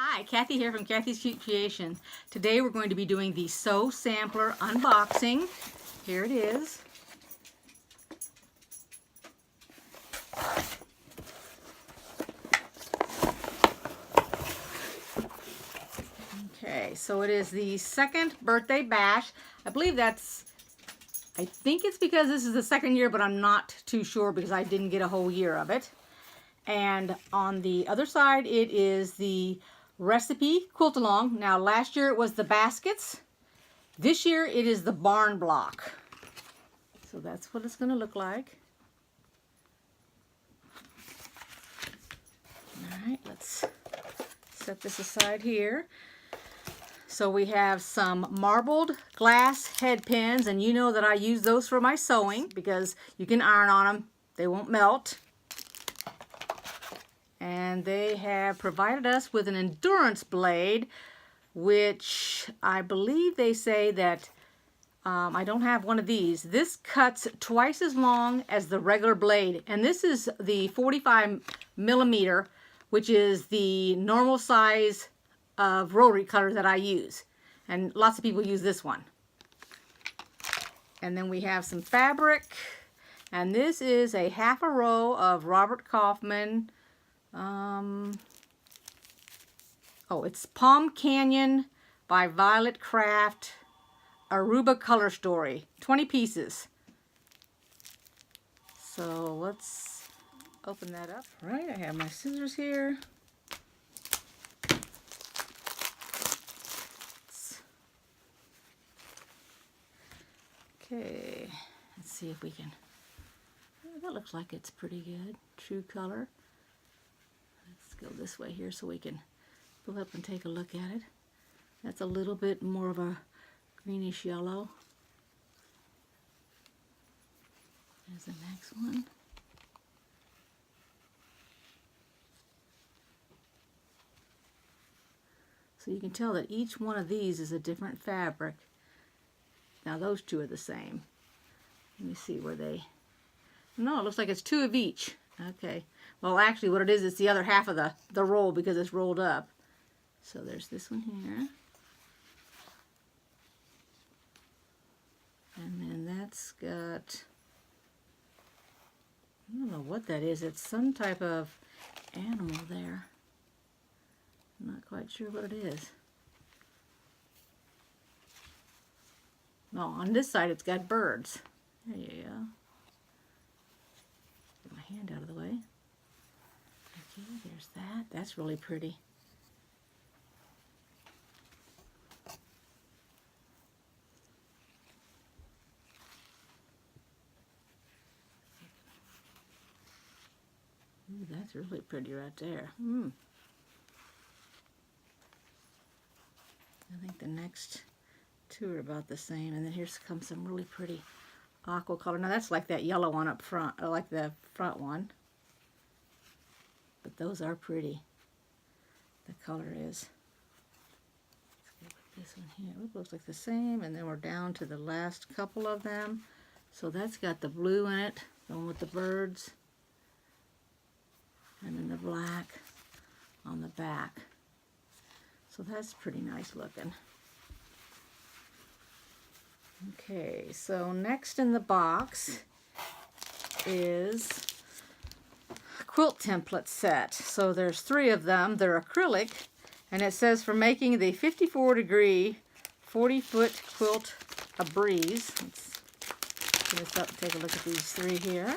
Hi, Kathy here from Kathy's Cute Creation. Today we're going to be doing the Sew Sampler unboxing. Here it is. Okay, so it is the second birthday bash. I think it's because this is the second year, but I'm not too sure because I didn't get a whole year of it. And on the other side, it is the recipe quilt along. Now, last year it was the baskets. This year it is the barn block. So that's what it's going to look like. All right, let's set this aside here. So we have some marbled glass head pins, and you know that I use those for my sewing because you can iron on them. They won't melt. And they have provided us with an endurance blade, which I believe they say that I don't have one of these. This cuts twice as long as the regular blade, and this is the 45 millimeter, which is the normal size of rotary cutter that I use, and lots of people use this one. And then we have some fabric, and this is a half a row of Robert Kaufman. It's Palm Canyon by Violet Craft Aruba Color Story, 20 pieces. So let's open that up. All right, I have my scissors here. Okay, let's see if we can. Oh, that looks like it's pretty good. True color. Let's go this way here so we can pull up and take a look at it. That's a little bit more of a greenish yellow. There's the next one. So you can tell that each one of these is a different fabric. Now those two are the same. Let me see where they... No, it looks like it's two of each. Okay. Well, actually what it is, it's the other half of the roll because it's rolled up. So there's this one here. And then that's got... I don't know what that is. It's some type of animal there. I'm not quite sure what it is. No, on this side it's got birds. There you go. Get my hand out of the way. Okay, there's that. That's really pretty. Ooh, that's really pretty right there. I think the next two are about the same, and then here comes some really pretty aqua color. Now that's like that yellow one up front, or like the front one. But those are pretty. The color is. Let's go with this one here. It looks like the same, and then we're down to the last couple of them. So that's got the blue in it, the one with the birds, and then the black on the back. So that's pretty nice looking. Okay, so next in the box is a quilt template set. So there's 3 of them. They're acrylic, and it says for making the 54-degree 40-foot quilt a breeze. Let's put this up and take a look at these 3 here.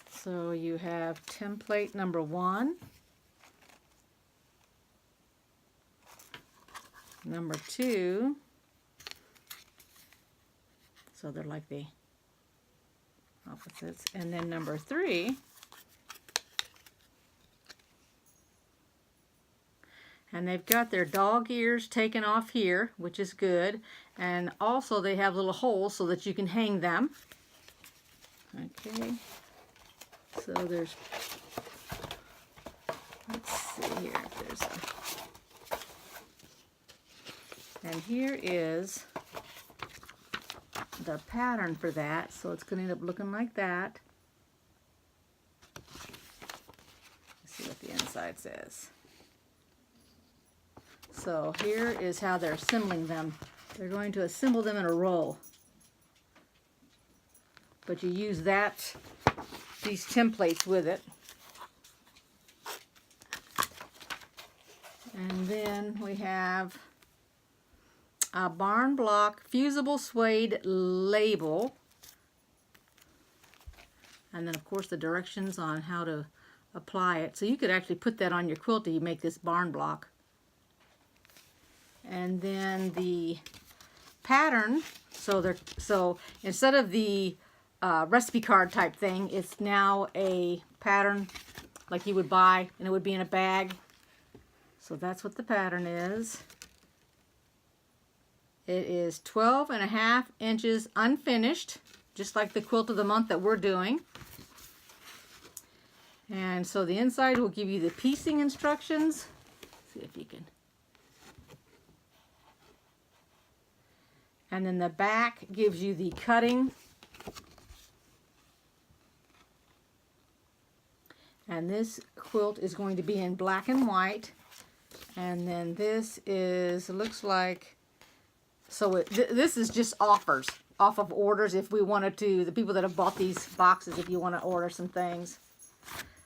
So you have template number 1, number 2, so they're like the opposites, and then number 3, and they've got their dog ears taken off here, which is good, and also they have little holes so that you can hang them. Okay, so there's, let's see here if there's a, and here is the pattern for that, so it's going to end up looking like that. Let's see what the inside says. So here is how they're assembling them. They're going to assemble them in a roll. But you use these templates with it. And then we have a barn block fusible suede label. And then of course the directions on how to apply it. So you could actually put that on your quilt if you make this barn block. And then the pattern, so instead of the recipe card type thing, it's now a pattern like you would buy, and it would be in a bag. So that's what the pattern is. It is 12.5 inches unfinished, just like the quilt of the month that we're doing. And so the inside will give you the piecing instructions. Let's see if you can. And then the back gives you the cutting. And this quilt is going to be in black and white. And then this is, looks like, so this is just offers, off of orders if we wanted to, the people that have bought these boxes, if you want to order some things.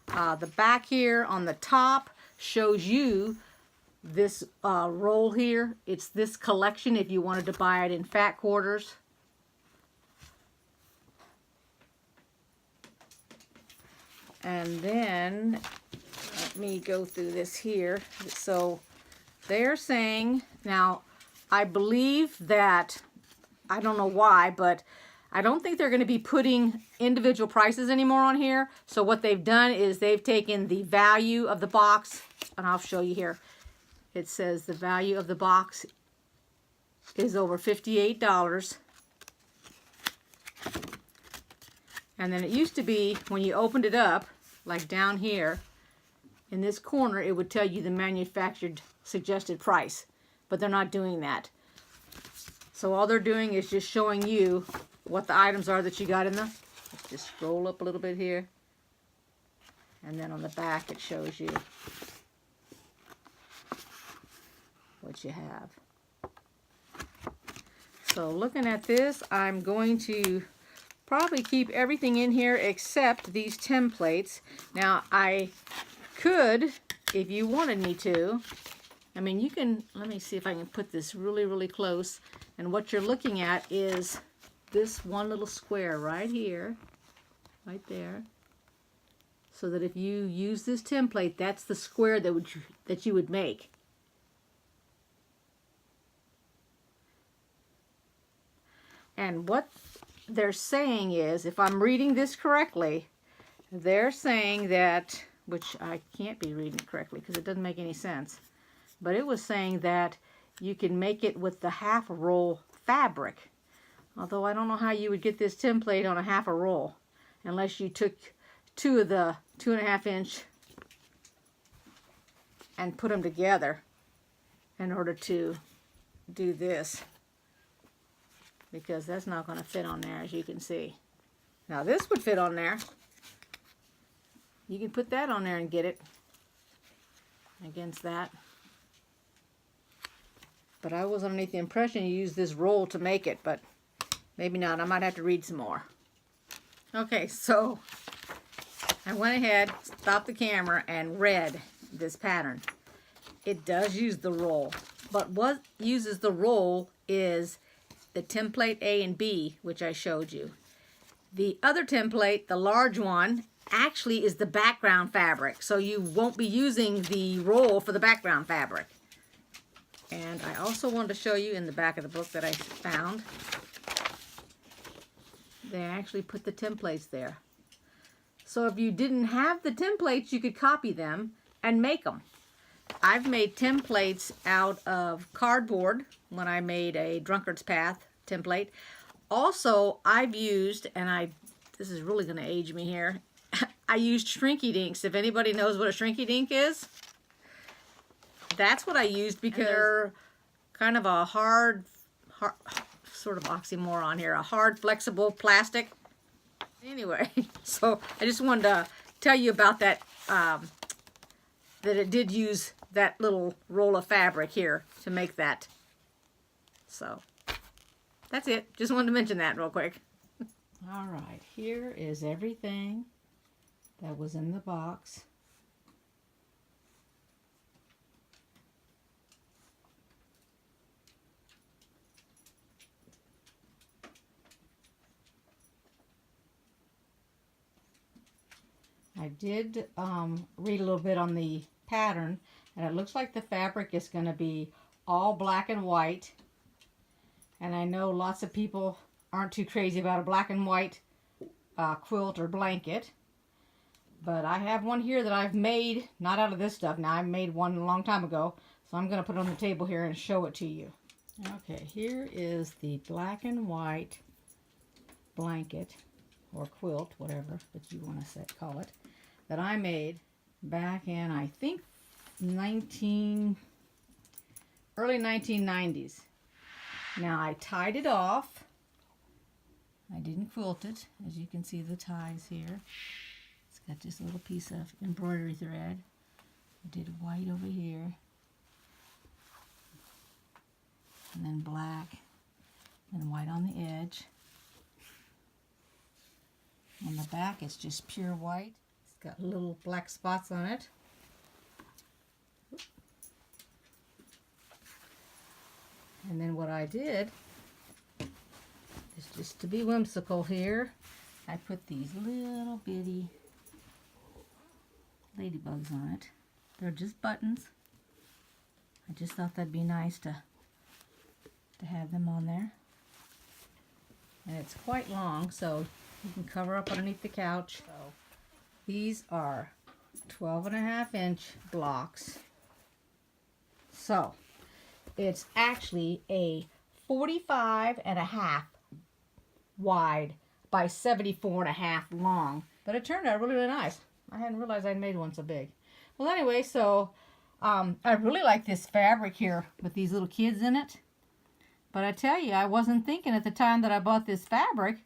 The back here on the top shows you this roll here. It's this collection if you wanted to buy it in fat quarters. And then let me go through this here. So they're saying, now I believe that, I don't know why, but I don't think they're going to be putting individual prices anymore on here. So what they've done is they've taken the value of the box, and I'll show you here. It says the value of the box is over $58. And then it used to be when you opened it up, like down here, in this corner, it would tell you the manufactured suggested price. But they're not doing that. So all they're doing is just showing you what the items are that you got in the. Let's just scroll up a little bit here. And then on the back it shows you what you have. So looking at this, I'm going to probably keep everything in here except these templates. Now I could, if you wanted me to, I mean you can, let me see if I can put this really, really close. And what you're looking at is this one little square right here, right there. So that if you use this template, that's the square that you would make. And what they're saying is, if I'm reading this correctly, they're saying that, which I can't be reading correctly because it doesn't make any sense, but it was saying that you can make it with the half roll fabric. Although I don't know how you would get this template on a half a roll unless you took two of the 2.5 inch and put them together in order to do this, because that's not going to fit on there, as you can see. Now this would fit on there. You can put that on there and get it against that. But I was underneath the impression you use this roll to make it, but maybe not. I might have to read some more. Okay, so I went ahead, stopped the camera, and read this pattern. It does use the roll, but what uses the roll is the template A and B, which I showed you. The other template, the large one, actually is the background fabric, so you won't be using the roll for the background fabric. And I also wanted to show you in the back of the book that I found, they actually put the templates there. So if you didn't have the templates, you could copy them and make them. I've made templates out of cardboard when I made a Drunkard's Path template. Also, I've used, and this is really going to age me here, I used Shrinky Dinks. If anybody knows what a Shrinky Dink is, that's what I used, because they're kind of a hard, sort of oxymoron here, a hard, flexible plastic. Anyway, so I just wanted to tell you about that, that it did use that little roll of fabric here to make that. So that's it. Just wanted to mention that real quick. All right, here is everything that was in the box. I did read a little bit on the pattern, and it looks like the fabric is going to be all black and white. And I know lots of people aren't too crazy about a black and white quilt or blanket. But I have one here that I've made, not out of this stuff. Now, I made one a long time ago, so I'm going to put it on the table here and show it to you. Okay, here is the black and white blanket, or quilt, whatever that you want to call it, that I made back in, I think, early 1990s. Now, I tied it off. I didn't quilt it, as you can see the ties here. It's got just a little piece of embroidery thread. I did white over here, and then black, and white on the edge. On the back, it's just pure white. It's got little black spots on it. And then what I did is, just to be whimsical here, I put these little bitty ladybugs on it. They're just buttons. I just thought that'd be nice to have them on there. And it's quite long, so you can cover up underneath the couch. So these are 12.5-inch blocks. So it's actually a 45.5 wide by 74.5 long. But it turned out really, really nice. I hadn't realized I'd made one so big. Well, anyway, so I really like this fabric here with these little kids in it. But I tell you, I wasn't thinking at the time that I bought this fabric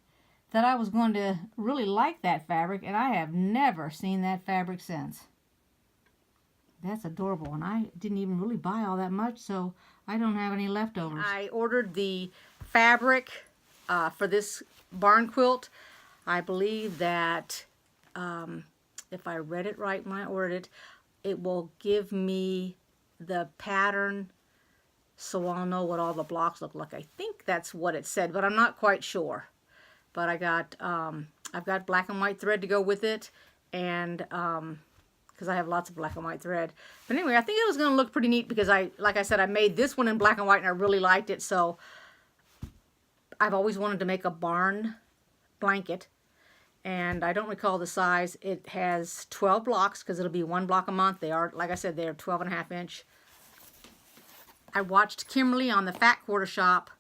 that I was going to really like that fabric, and I have never seen that fabric since. That's adorable, and I didn't even really buy all that much, so I don't have any leftovers. I ordered the fabric for this barn quilt. I believe that if I read it right when I ordered it, it will give me the pattern so I'll know what all the blocks look like. I think that's what it said, but I'm not quite sure. But I got, I've got black and white thread to go with it, and because I have lots of black and white thread. But anyway, I think it was going to look pretty neat because like I said, I made this one in black and white and I really liked it. So I've always wanted to make a barn blanket, and I don't recall the size. It has 12 blocks because it'll be one block a month. They are, like I said, they're 12.5-inch. I watched Kimberly on the Fat Quarter Shop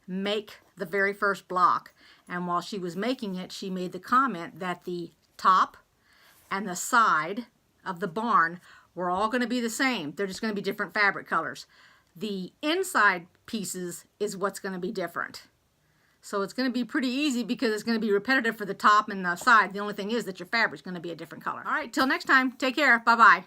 make the very first block, and while she was making it, she made the comment that the top and the side of the barn were all going to be the same. They're just going to be different fabric colors. The inside pieces is what's going to be different. So it's going to be pretty easy because it's going to be repetitive for the top and the side. The only thing is that your fabric's going to be a different color. All right, till next time, take care. Bye-bye.